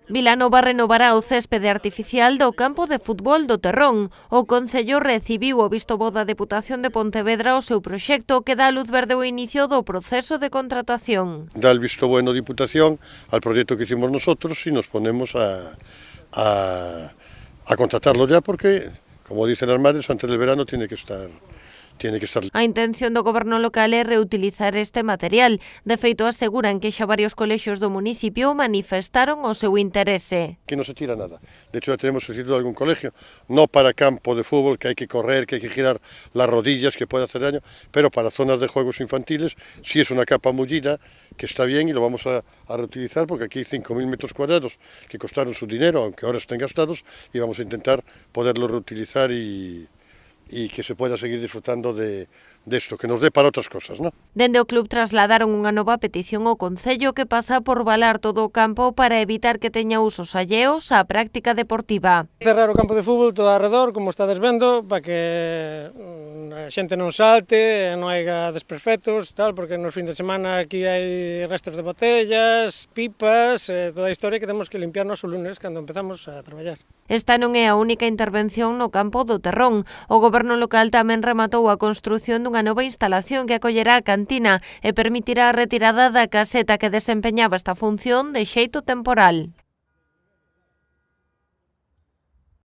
Vilanova renovará o céspede artificial do campo de fútbol do Terrón. O Concello recibiu o visto bo da Deputación de Pontevedra o seu proxecto que dá luz verde ao inicio do proceso de contratación. Da el visto bueno Diputación al proyecto que hicimos nosotros y nos ponemos a contratarlo ya porque, como dicen las madres, antes del verano tiene que estar. A intención do goberno local é reutilizar este material. De feito, aseguran que xa varios colexios do municipio manifestaron o seu interese. Que non se tira nada. De hecho, ya tenemos recibido algún colegio, no para campo de fútbol, que hay que correr, que hay que girar las rodillas, que puede hacer daño, pero para zonas de juegos infantiles, sí es una capa mullida, que está bien y lo vamos a reutilizar, porque aquí hay 5.000 metros cuadrados que costaron su dinero, aunque ahora estén gastados, y vamos a intentar poderlo reutilizar y que se pueda seguir disfrutando de esto, que nos dé para outras cosas, ¿no? Dende o club trasladaron unha nova petición ao Concello que pasa por valar todo o campo para evitar que teña usos alleos á práctica deportiva. Cerrar o campo de fútbol todo alrededor, como estades vendo, para que a xente non salte, non haiga desperfectos, tal, porque nos fin de semana aquí hai restos de botellas, pipas, toda a historia que temos que limpiarnos o lunes cando empezamos a traballar. Esta non é a única intervención no campo do Terrón. O goberno local tamén rematou a construción dunha nova instalación que acollerá a cantina e permitirá a retirada da caseta que desempeñaba esta función de xeito temporal.